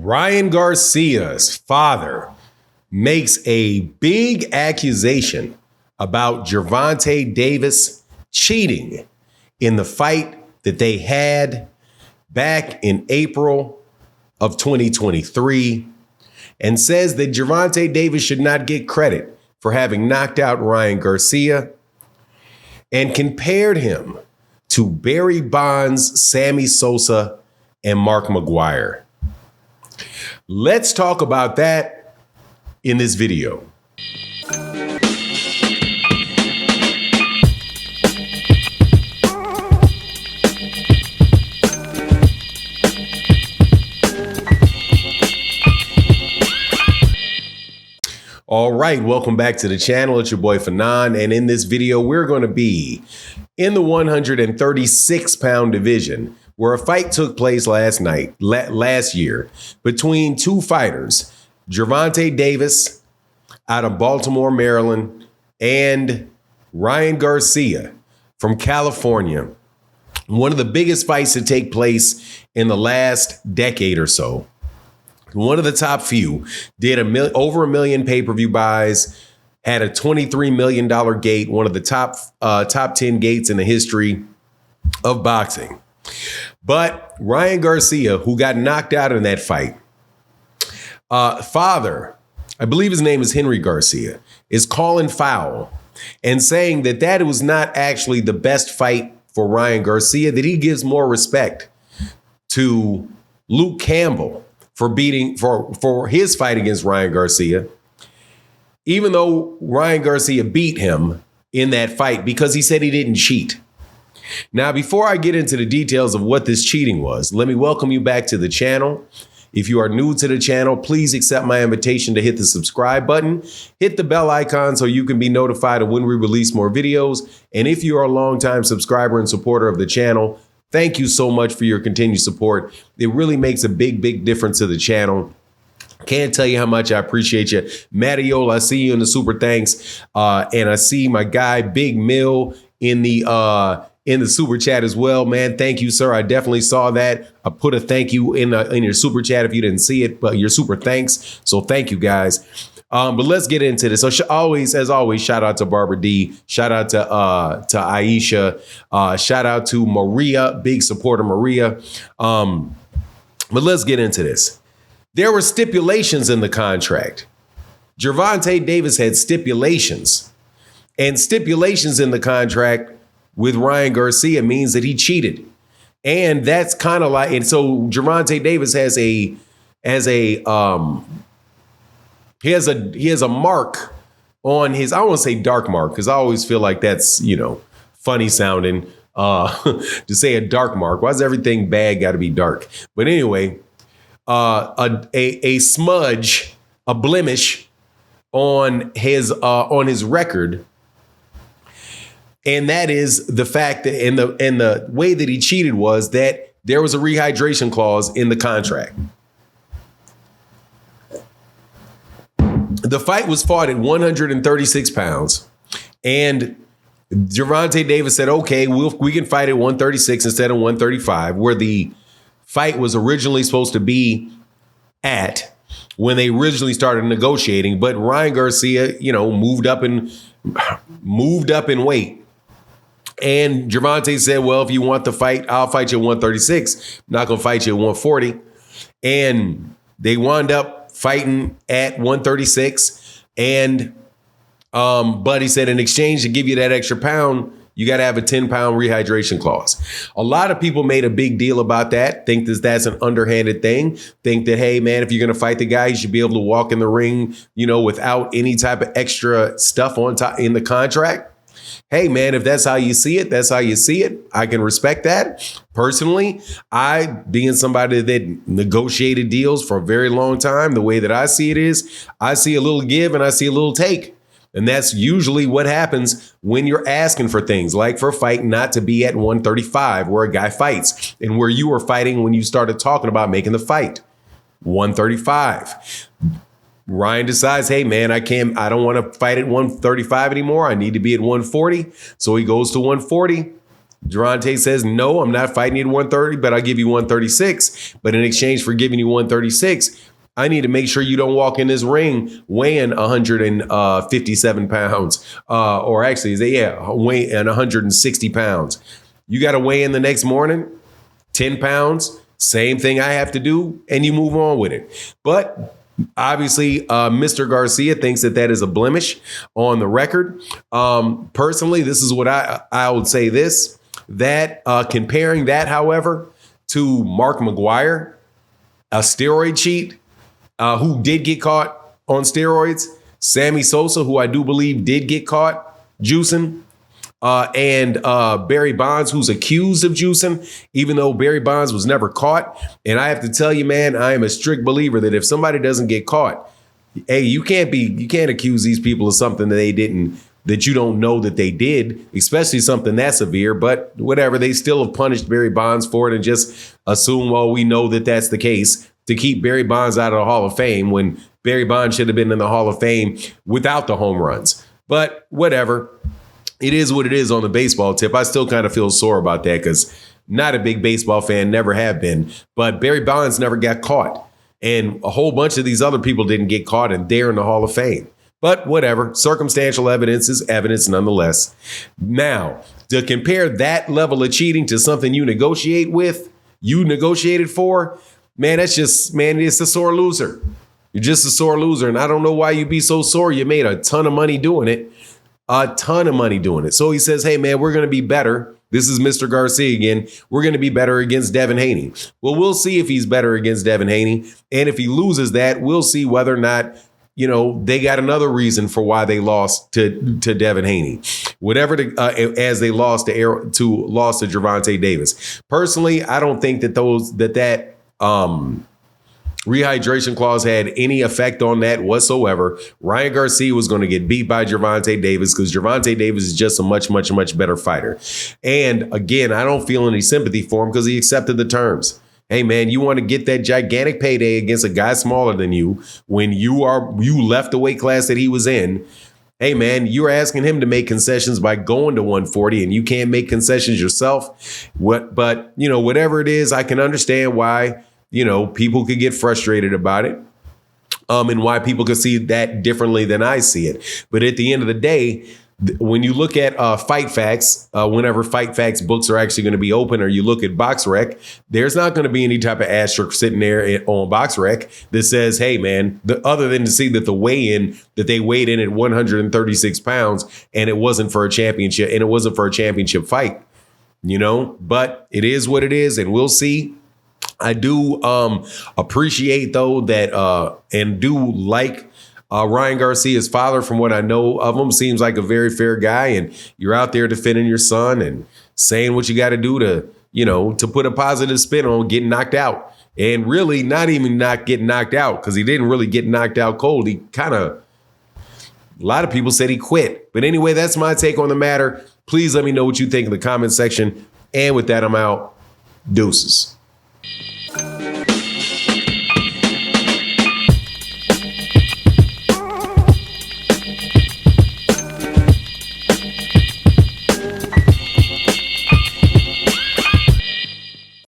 Ryan Garcia's father makes a big accusation about Gervonta Davis cheating in the fight that they had back in April of 2023 and says that Gervonta Davis should not get credit for having knocked out Ryan Garcia and compared him to Barry Bonds, Sammy Sosa, and Mark McGwire. Let's talk about that in this video. All right, welcome back to the channel. It's your boy Fanon, and in this video, we're going to be in the 136-pound division, where a fight took place last year, between two fighters, Gervonta Davis out of Baltimore, Maryland, and Ryan Garcia from California. One of the biggest fights to take place in the last decade or so. One of the top few, did over a million pay-per-view buys, had a $23 million gate, one of the top 10 gates in the history of boxing. But Ryan Garcia, who got knocked out in that fight, father, I believe his name is Henry Garcia, is calling foul and saying that was not actually the best fight for Ryan Garcia, that he gives more respect to Luke Campbell for his fight against Ryan Garcia, even though Ryan Garcia beat him in that fight because he said he didn't cheat. Now, before I get into the details of what this cheating was, let me welcome you back to the channel. If you are new to the channel, please accept my invitation to hit the subscribe button, hit the bell icon so you can be notified of when we release more videos. And if you are a longtime subscriber and supporter of the channel, thank you so much for your continued support. It really makes a big, big difference to the channel. Can't tell you how much I appreciate you. Mattiola, I see you in the super thanks. And I see my guy, Big Mill, in the super chat as well, man. Thank you, sir. I definitely saw that. I put a thank you in your super chat if you didn't see it, but your super thanks. So thank you, guys. But let's get into this. So as always, shout out to Barbara D. Shout out to Aisha. Shout out to Maria, big supporter Maria. But let's get into this. There were stipulations in the contract. Gervonta Davis had stipulations, and stipulations in the contract with Ryan Garcia means that he cheated. And that's kind of like, and so Gervonta Davis has a mark on his, I don't want to say dark mark, because I always feel like that's, funny sounding to say a dark mark. Why is everything bad got to be dark? But anyway, a smudge, a blemish on his record. And that is the fact that and the way that he cheated was that there was a rehydration clause in the contract. The fight was fought at 136 pounds, and Gervonta Davis said, okay, we can fight at 136 instead of 135, where the fight was originally supposed to be at when they originally started negotiating. But Ryan Garcia, moved up in weight. And Gervonta said, well, if you want the fight, I'll fight you at 136. I'm not going to fight you at 140. And they wound up fighting at 136. And but he said, in exchange to give you that extra pound, you got to have a 10-pound rehydration clause. A lot of people made a big deal about that, think that's an underhanded thing, think that, hey, man, if you're going to fight the guy, you should be able to walk in the ring, without any type of extra stuff on top in the contract. Hey, man, if that's how you see it, that's how you see it. I can respect that. Personally, I, being somebody that negotiated deals for a very long time, the way that I see it is, I see a little give and I see a little take. And that's usually what happens when you're asking for things like for a fight not to be at 135 where a guy fights, and where you were fighting when you started talking about making the fight. 135. Ryan decides, hey, man, I don't want to fight at 135 anymore. I need to be at 140. So he goes to 140. Gervonta says, no, I'm not fighting you at 130, but I'll give you 136. But in exchange for giving you 136, I need to make sure you don't walk in this ring weighing 157 pounds, or actually, weighing 160 pounds. You got to weigh in the next morning, 10 pounds, same thing I have to do, and you move on with it. But obviously, Mr. Garcia thinks that is a blemish on the record. Personally, this is what I would say this, that comparing that, however, to Mark McGuire, a steroid cheat, who did get caught on steroids, Sammy Sosa, who I do believe did get caught juicing, and Barry Bonds, who's accused of juicing, even though Barry Bonds was never caught. And I have to tell you, man, I am a strict believer that if somebody doesn't get caught, hey, you can't accuse these people of something that you don't know that they did, especially something that severe. But whatever, they still have punished Barry Bonds for it and just assume, well, we know that that's the case, to keep Barry Bonds out of the Hall of Fame when Barry Bonds should have been in the Hall of Fame without the home runs. But whatever. It is what it is on the baseball tip. I still kind of feel sore about that because not a big baseball fan, never have been. But Barry Bonds never got caught. And a whole bunch of these other people didn't get caught, and they're in the Hall of Fame. But whatever, circumstantial evidence is evidence nonetheless. Now, to compare that level of cheating to something you negotiated for, man, it's a sore loser. You're just a sore loser. And I don't know why you'd be so sore. You made a ton of money doing it. So he says, hey, man, we're going to be better. This is Mr. Garcia again. We're going to be better against Devin Haney. Well, we'll see if he's better against Devin Haney. And if he loses that, we'll see whether or not, they got another reason for why they lost to Devin Haney. As they lost to Gervonta Davis. Personally, I don't think that rehydration clause had any effect on that whatsoever. Ryan Garcia was going to get beat by Gervonta Davis because Gervonta Davis is just a much, much, much better fighter. And again, I don't feel any sympathy for him because he accepted the terms. Hey, man, you want to get that gigantic payday against a guy smaller than you when you left the weight class that he was in. Hey, man, you're asking him to make concessions by going to 140 and you can't make concessions yourself. But whatever it is, I can understand why people could get frustrated about it, and why people could see that differently than I see it. But at the end of the day, when you look at Fight Facts, whenever Fight Facts books are actually going to be open, or you look at BoxRec, there's not going to be any type of asterisk sitting there on BoxRec that says, hey, man, other than to see that the weigh-in, that they weighed in at 136 pounds and it wasn't for a championship, and it wasn't for a championship fight, but it is what it is, and we'll see. I do appreciate, though, that and do like Ryan Garcia's father. From what I know of him, seems like a very fair guy, and you're out there defending your son and saying what you got to do to put a positive spin on getting knocked out, and really not even not getting knocked out, because he didn't really get knocked out cold. He a lot of people said he quit. But anyway, that's my take on the matter. Please let me know what you think in the comment section. And with that, I'm out. Deuces.